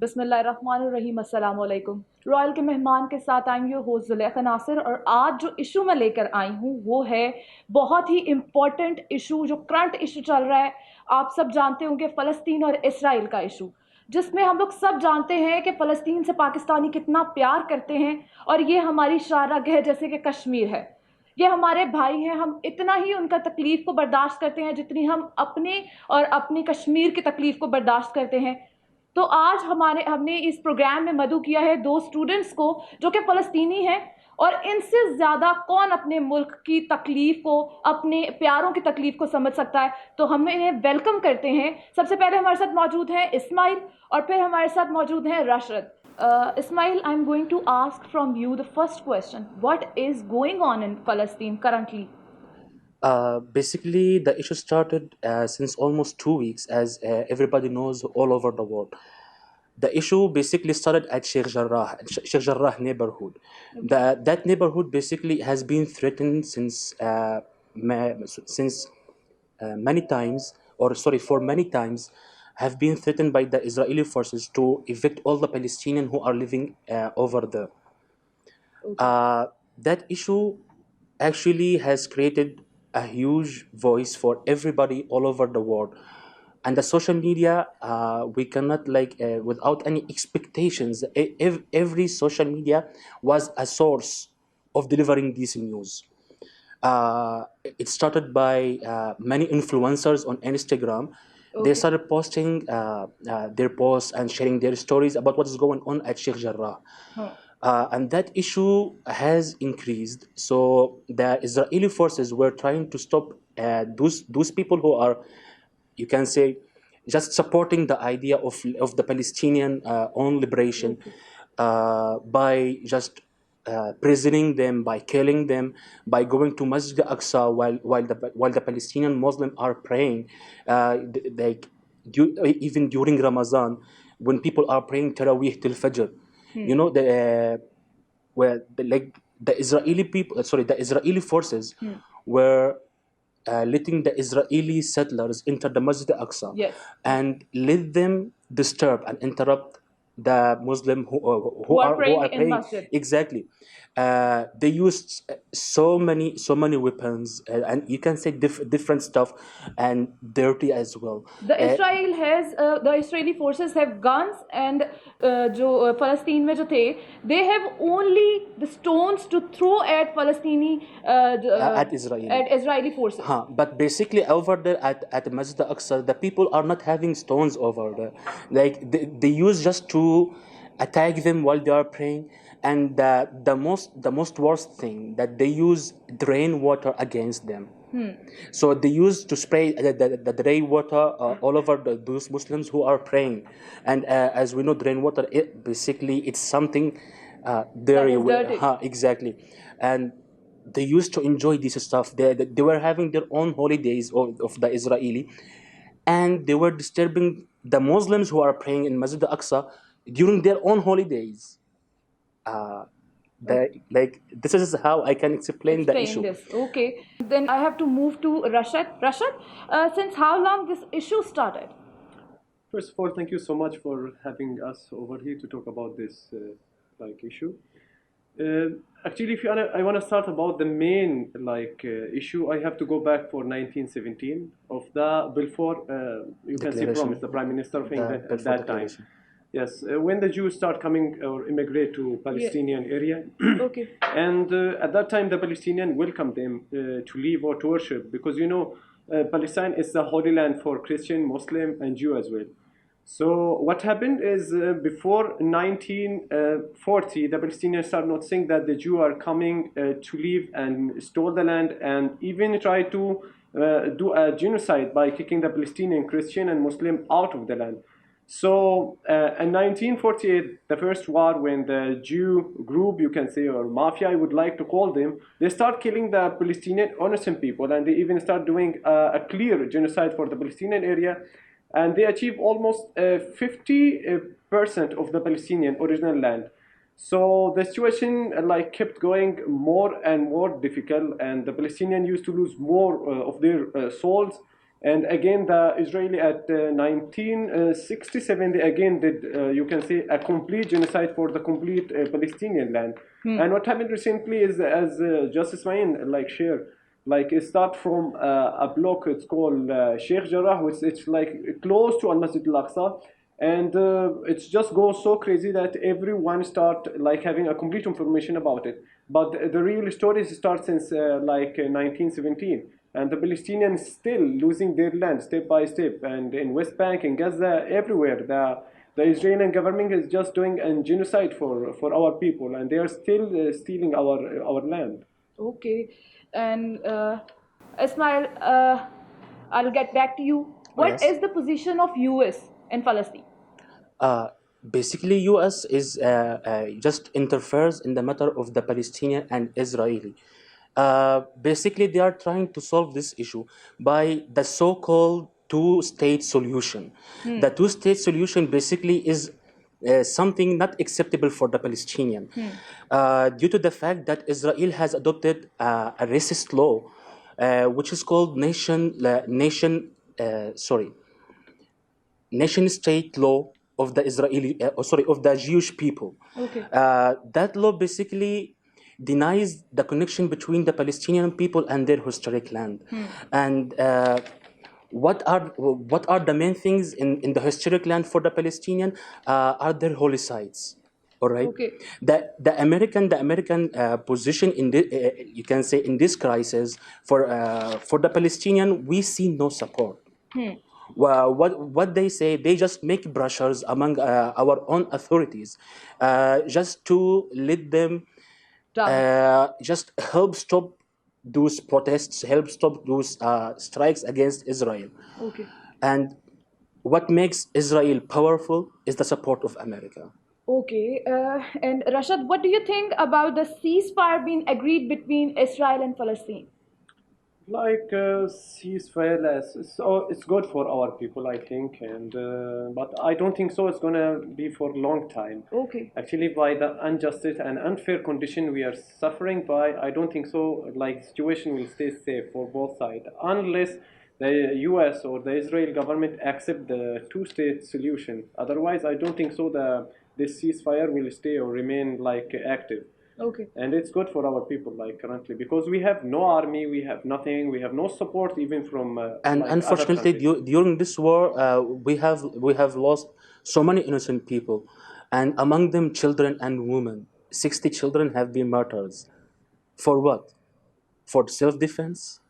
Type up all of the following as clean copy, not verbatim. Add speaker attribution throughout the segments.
Speaker 1: بسم اللہ الرحمن الرحیم، السلام علیکم۔ رائل کے مہمان کے ساتھ آئیں گے ہوسٹ زلیخا ناصر، اور آج جو ایشو میں لے کر آئی ہوں وہ ہے بہت ہی امپورٹنٹ ایشو، جو کرنٹ ایشو چل رہا ہے۔ آپ سب جانتے ہوں کہ فلسطین اور اسرائیل کا ایشو، جس میں ہم لوگ سب جانتے ہیں کہ فلسطین سے پاکستانی کتنا پیار کرتے ہیں، اور یہ ہماری شارہ گہ جیسے کہ کشمیر ہے، یہ ہمارے بھائی ہیں۔ ہم اتنا ہی ان کا تکلیف کو برداشت کرتے ہیں جتنی ہم اپنے اور اپنی کشمیر کی تکلیف کو برداشت کرتے ہیں۔ تو آج ہم نے اس پروگرام میں مدعو کیا ہے دو اسٹوڈنٹس کو جو کہ فلسطینی ہیں، اور ان سے زیادہ کون اپنے ملک کی تکلیف کو، اپنے پیاروں کی تکلیف کو سمجھ سکتا ہے۔ تو ہم انہیں ویلکم کرتے ہیں۔ سب سے پہلے ہمارے ساتھ موجود ہیں اسماعیل، اور پھر ہمارے ساتھ موجود ہیں Rashid. Ismail, I'm going to ask from you the first question. What is going on in Palestine currently?
Speaker 2: Basically, the issue started since almost 2 weeks, as everybody knows all over the world. The issue basically started at Sheikh Jarrah neighborhood. That neighborhood basically has been threatened many times, or sorry, for many times, have been threatened by the Israeli forces to evict all the Palestinians who are living over there. That issue actually has created a huge voice for everybody all over the world. And the social media, we cannot without any expectations. Every social media was a source of delivering this news. It started by many influencers on Instagram. They started posting their posts and sharing their stories about what is going on at Sheikh Jarrah. And that issue has increased. So the Israeli forces were trying to stop those people who are, you can say, just supporting the idea of the Palestinian own liberation by just prisoning them, by killing them, by going to Masjid al-Aqsa while the Palestinian Muslims are praying, even during Ramadan, when people are praying Taraweeh till Fajr. You know, the Israeli people, sorry, the Israeli forces were letting the Israeli settlers enter the Masjid al-Aqsa.
Speaker 1: Yes.
Speaker 2: And let them disturb and interrupt the Muslim
Speaker 1: Who are praying in masjid.
Speaker 2: Exactly. They used so many weapons, and you can say different stuff, and dirty as well.
Speaker 1: The Israeli forces have guns, and جو فلسطین میں جو تھے they have only the stones to throw at
Speaker 2: At
Speaker 1: Israeli forces.
Speaker 2: But basically over there at Masjid al-Aqsa, the people are not having stones over there. Like they use just to attack them while they are praying. And the most worst thing that they use drain water against them. So they used to spray the drain water all over those Muslims who are praying. And as we know, drain water, it's something dirty.
Speaker 1: Dirty.
Speaker 2: Exactly. And they used to enjoy this stuff. They were having their own holidays of the Israeli, and they were disturbing the Muslims who are praying in Masjid al-Aqsa during their own holidays. This is how I can explain the issue.
Speaker 1: This. Okay. Then I have to move to Rashad. Rashad, since how long this issue started?
Speaker 3: First of all, thank you so much for having us over here to talk about this issue. Actually, if I want to start about the main issue, I have to go back for 1917 of the Balfour. You can see promise the Prime Minister of England at that time. Yes, when the Jews start coming or immigrate to Palestinian area.
Speaker 1: Okay.
Speaker 3: And at that time, the Palestinian welcomed them to live or to worship, because Palestine is the holy land for Christian, Muslim, and Jew as well. So what happened is before 1940, the Palestinians started noticing that the Jews are coming to live and stole the land, and even try to do a genocide by kicking the Palestinian Christian and Muslim out of the land. So in 1948, the first war, when the Jew group, you can say, or mafia, I would like to call them, they start killing the Palestinian innocent people, and they even start doing a clear genocide for the Palestinian area, and they achieve almost 50% of the Palestinian original land. So the situation kept going more and more difficult, and the Palestinians used to lose more of their souls. And again, the Israeli at 1967, they again did, you can say, a complete genocide for the complete Palestinian land. And what happened recently is, as Justice Main like shared, like it start from a block, it's called Sheikh Jarrah, which it's like close to Al Masjid Al Aqsa, and it's just goes so crazy that everyone start like having a complete information about it. But the real stories start since 1917, and the Palestinians still losing their land step by step, and in West Bank, in Gaza, everywhere the Israeli government is just doing a genocide for our people, and they are still stealing our land.
Speaker 1: Okay. And Ismail, I'll get back to you. What
Speaker 2: Yes.
Speaker 1: is the position of US in Palestine?
Speaker 2: Uh, Basically, U.S. is just interferes in the matter of the Palestinian and Israeli. Basically, they are trying to solve this issue by the so-called two-state solution. The two-state solution basically is something not acceptable for the Palestinian, due to the fact that Israel has adopted a racist law, which is called nation-state law of the of the Jewish people.
Speaker 1: Okay.
Speaker 2: That law basically denies the connection between the Palestinian people and their historic land. And what are the main things in the historic land for the Palestinian are their holy sites. All right.
Speaker 1: Okay.
Speaker 2: The American position in the you can say in this crisis for the Palestinian, we see no support. Well, what they say, they just make pressures among our own authorities, just to let them just help stop those protests, help stop those strikes against Israel.
Speaker 1: Okay.
Speaker 2: And what makes Israel powerful is the support of America.
Speaker 1: Okay. And Rashad, what do you think about the ceasefire being agreed between Israel and Palestine?
Speaker 3: Like ceasefire, so it's good for our people, I think, and but I don't think so. It's gonna be for a long time.
Speaker 1: Okay.
Speaker 3: Actually, by the injustice and unfair condition we are suffering by, I don't think so. Like situation will stay safe for both sides unless the U.S. or the Israel government accept the two-state solution. Otherwise, I don't think so. This ceasefire will stay or remain like active.
Speaker 1: Okay.
Speaker 3: And it's good for our people like currently because we have no army, we have nothing, we have no support even from
Speaker 2: And
Speaker 3: like other
Speaker 2: unfortunately,
Speaker 3: countries.
Speaker 2: during this war, we have lost so many innocent people, and among them children and women. 60 children have been murdered. For what? For self-defense?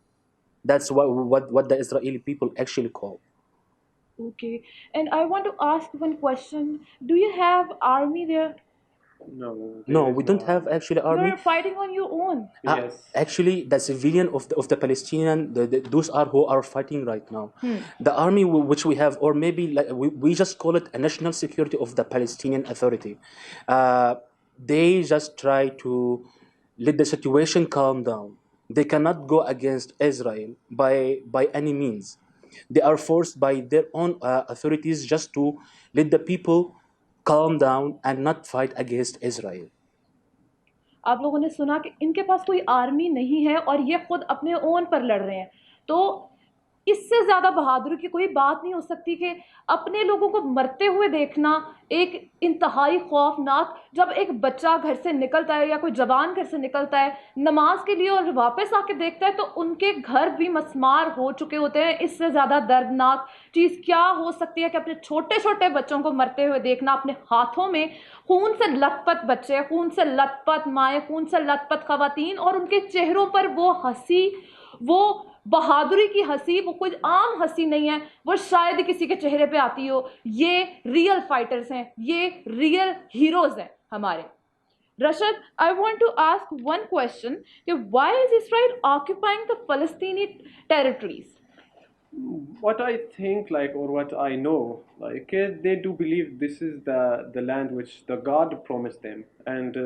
Speaker 2: That's what the Israeli people actually call.
Speaker 1: Okay. And I want to ask one question. Do you have army there?
Speaker 3: No,
Speaker 2: No,
Speaker 3: there is
Speaker 2: we
Speaker 3: no
Speaker 2: don't have
Speaker 3: army.
Speaker 2: actually army.
Speaker 1: You're fighting on your own.
Speaker 3: Yes.
Speaker 2: Actually, the civilian of the Palestinian, those are who are fighting right now. The army which we have, or maybe like, we just call it a national security of the Palestinian Authority. They just try to let the situation calm down. They cannot go against Israel by any means. They are forced by their own authorities just to let the people calm down and not fight against Israel.
Speaker 1: آپ لوگوں نے سنا کہ ان کے پاس کوئی army نہیں ہے اور یہ خود اپنے اون پر لڑ رہے ہیں. تو اس سے زیادہ بہادری کی کوئی بات نہیں ہو سکتی کہ اپنے لوگوں کو مرتے ہوئے دیکھنا ایک انتہائی خوفناک. جب ایک بچہ گھر سے نکلتا ہے یا کوئی جوان گھر سے نکلتا ہے نماز کے لیے اور واپس آ کے دیکھتا ہے تو ان کے گھر بھی مسمار ہو چکے ہوتے ہیں. اس سے زیادہ دردناک چیز کیا ہو سکتی ہے کہ اپنے چھوٹے چھوٹے بچوں کو مرتے ہوئے دیکھنا, اپنے ہاتھوں میں خون سے لت پت بچے, خون سے لت پت مائیں, خون سے لت پت خواتین, اور ان کے چہروں پر وہ ہنسی, وہ بہادری کی ہنسی, وہ کوئی عام ہنسی نہیں ہے, وہ شاید ہی کسی کے چہرے پہ آتی ہو. یہ ریئل فائٹرز ہیں, یہ ریئل ہیروز ہیں ہمارے. Rashad, I want to ask one question. Why is Israel occupying the Palestinian territories?
Speaker 3: What I think, like, or what I know, like, they do believe this is the land which the God promised them, and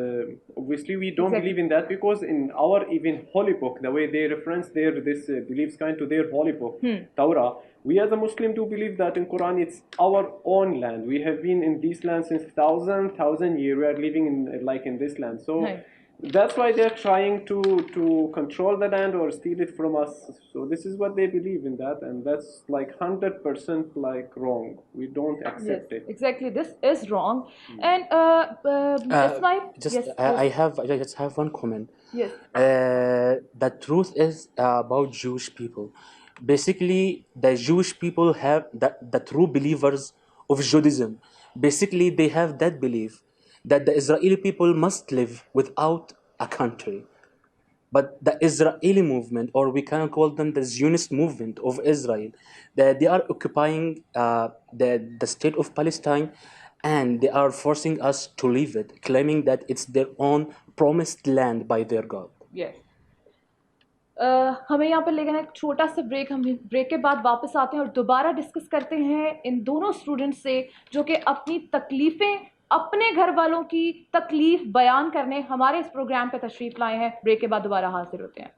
Speaker 3: obviously we don't
Speaker 1: Exactly.
Speaker 3: believe in that because in our even holy book, the way they reference their this beliefs kind to their holy book, Torah, we as a Muslim do believe that in Quran it's our own land. We have been in this land since thousand years. We are living in like in this land, so.
Speaker 1: Right.
Speaker 3: That's why they're trying to control the land or steal it from us. So this is what they believe in that, and that's like 100% like wrong. We don't
Speaker 1: Yes,
Speaker 3: accept it.
Speaker 1: exactly. This is wrong. And Ismail, yes,
Speaker 2: I just have one comment.
Speaker 1: yes,
Speaker 2: The truth is about Jewish people. Basically, the Jewish people have the true believers of Judaism. Basically, they have that belief that the Israeli people must live without a country. But the Israeli movement, or we can call them the Zionist movement of Israel, they are occupying the state of Palestine, and they are forcing us to leave it, claiming that it's their own promised land by their God.
Speaker 1: yes. ہمیں یہاں پر لیکن ایک چھوٹا سا break, ہم break کے بعد واپس آتے ہیں اور دوبارہ ڈسکس کرتے ہیں ان دونوں اسٹوڈنٹ سے جو کہ اپنی تکلیفیں اپنے گھر والوں کی تکلیف بیان کرنے ہمارے اس پروگرام پہ تشریف لائے ہیں. بریک کے بعد دوبارہ حاضر ہوتے ہیں.